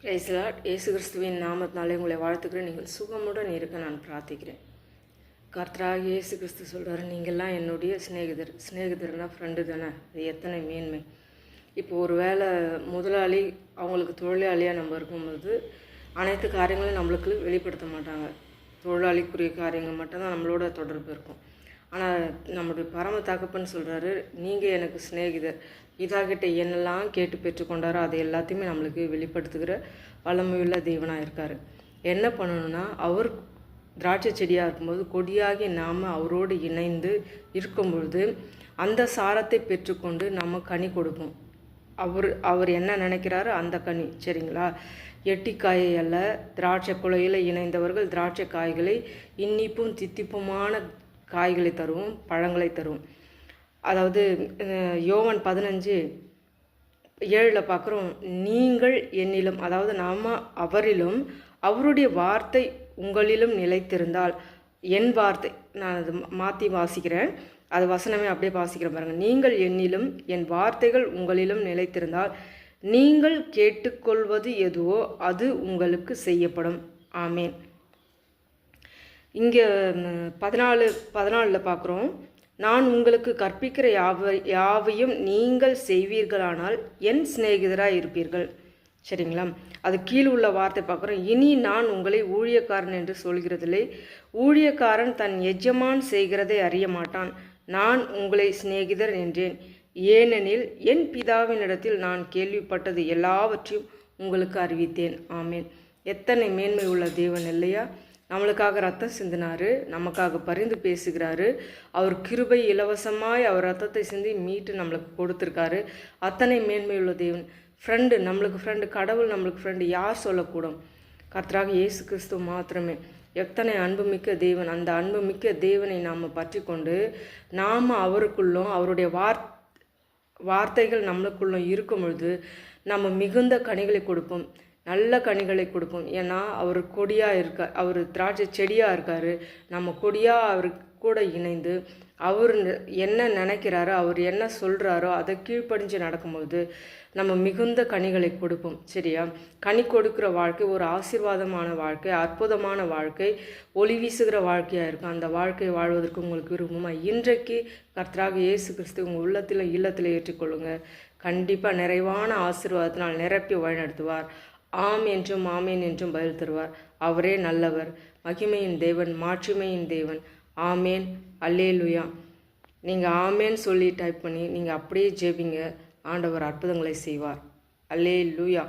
Praise the Lord. இயேசு கிறிஸ்துவின் நாமத்தினாலே உங்களை வாழ்த்துக்கிறேன். நீங்கள் சுகமுடன் இருக்க நான் பிரார்த்திக்கிறேன். கர்த்தராகிய இயேசு கிறிஸ்து சொல்கிறாரு, நீங்கள்லாம் என்னுடைய சிநேகிதர்னா ஃப்ரெண்டு தானே. அது எத்தனை மேன்மை. இப்போ ஒரு வேளை முதலாளி அவங்களுக்கு தொழிலாளியாக நம்ம இருக்கும்போது அனைத்து காரியங்களும் நம்மளுக்கு வெளிப்படுத்த மாட்டாங்க. தொழிலாளிக்குரிய காரியங்கள் மட்டும்தான் நம்மளோட தொடர்பு இருக்கும். ஆனால் நம்முடைய பரம தகப்பன்னு சொல்கிறாரு, நீங்கள் எனக்கு சிநேகிதர். இதாகிட்ட என்னெல்லாம் கேட்டு பெற்றுக்கொண்டாரோ அதை எல்லாத்தையுமே நம்மளுக்கு வெளிப்படுத்துகிற வல்லமையுள்ள தேவனாக இருக்கார். என்ன பண்ணணும்னா, அவர் திராட்சை செடியாக இருக்கும்போது கொடியாகி நாம் அவரோடு இணைந்து இருக்கும்பொழுது அந்த சாரத்தை பெற்றுக்கொண்டு நம்ம கனி கொடுப்போம். அவர் என்ன நினைக்கிறாரோ அந்த கனி. சரிங்களா? எட்டிக்காயை அல்ல, திராட்சை குலையில் இணைந்தவர்கள் திராட்சை காய்களை இனிப்பும் தித்திப்புமான காய்களை தருவோம், பழங்களை தருவோம். அதாவது யோவான் 15:7 பார்க்குறோம், நீங்கள் என்னிலும், அதாவது நாம் அவரிலும் அவருடைய வார்த்தை உங்களிலும் நிலைத்திருந்தால், என் வார்த்தை, நான் அது மாற்றி வாசிக்கிறேன், அது வசனமே அப்படியே வாசிக்கிறேன் பாருங்கள். நீங்கள் என்னிலும் என் வார்த்தைகள் உங்களிலும் நிலைத்திருந்தால் நீங்கள் கேட்டுக்கொள்வது எதுவோ அது உங்களுக்கு செய்யப்படும். ஆமேன். இங்கே 14 பார்க்குறோம், நான் உங்களுக்கு கற்பிக்கிற யாவையும் நீங்கள் செய்வீர்களானால் என் சிநேகிதராக இருப்பீர்கள். சரிங்களா? அது கீழே உள்ள வார்த்தை பார்க்குறோம், இனி நான் உங்களை ஊழியக்காரன் என்று சொல்கிறதில்லை, ஊழியக்காரன் தன் எஜமான் செய்கிறதை அறிய மாட்டான், நான் உங்களை சிநேகிதர் என்றேன், ஏனெனில் என் பிதாவினிடத்தில் நான் கேள்விப்பட்டது எல்லாவற்றையும் உங்களுக்கு அறிவித்தேன். ஆமேன். எத்தனை மேன்மை உள்ள தேவன் இல்லையா? நம்மளுக்காக ரத்தம் சிந்தினார், நமக்காக பரிந்து பேசுகிறாரு, அவர் கிருபை இலவசமாய் அவர் ரத்தத்தை சிந்தி மீட்டு நம்மளுக்கு கொடுத்துருக்காரு. அத்தனை மேன்மையுள்ள தேவன். ஃப்ரெண்டு, நம்மளுக்கு ஃப்ரெண்டு, கடவுள் நம்மளுக்கு ஃப்ரெண்டு யார் சொல்லக்கூடும்? கர்த்தராக இயேசு கிறிஸ்து மாத்திரமே. எத்தனை அன்புமிக்க தேவன். அந்த அன்புமிக்க தேவனை நாம் பற்றி கொண்டு நாம் அவருக்குள்ளும் அவருடைய வார்த்தைகள் நம்மளுக்குள்ளும் இருக்கும் பொழுது நம்ம மிகுந்த கனிகளை கொடுப்போம், நல்ல கனிகளை கொடுப்போம். ஏன்னா அவர் கொடியாக இருக்கார், அவர் திராட்சை செடியாக இருக்கார். நம்ம கொடியாக அவர் கூட இணைந்து அவர் என்ன நினைக்கிறாரோ, அவர் என்ன சொல்கிறாரோ அதை கீழ்ப்படிஞ்சு நடக்கும்போது நம்ம மிகுந்த கனிகளை கொடுப்போம். சரியா? கனி கொடுக்குற வாழ்க்கை ஒரு ஆசீர்வாதமான வாழ்க்கை, அற்புதமான வாழ்க்கை, ஒளி வீசுகிற வாழ்க்கையாக இருக்கும். அந்த வாழ்க்கையை வாழ்வதற்கு உங்களுக்கு விரும்புமா? இன்றைக்கு கர்த்தராக இயேசு கிறிஸ்து உங்கள் உள்ளத்தில் இல்லத்தில் ஏற்றுக்கொள்ளுங்க. கண்டிப்பாக நிறைவான ஆசீர்வாதத்தினால் நிரப்பி வழிநடத்துவார். ஆம் என்றும் ஆமேன் என்றும் பதில் தருவார். அவரே நல்லவர், மகிமையின் தேவன், மாட்சிமையின் தேவன். ஆமேன், அல்லேலூயா. நீங்கள் ஆமேன் சொல்லி டைப் பண்ணி நீங்கள் அப்படியே ஜெபிங்க, ஆண்டவர் அற்புதங்களை செய்வார். அல்லேலூயா.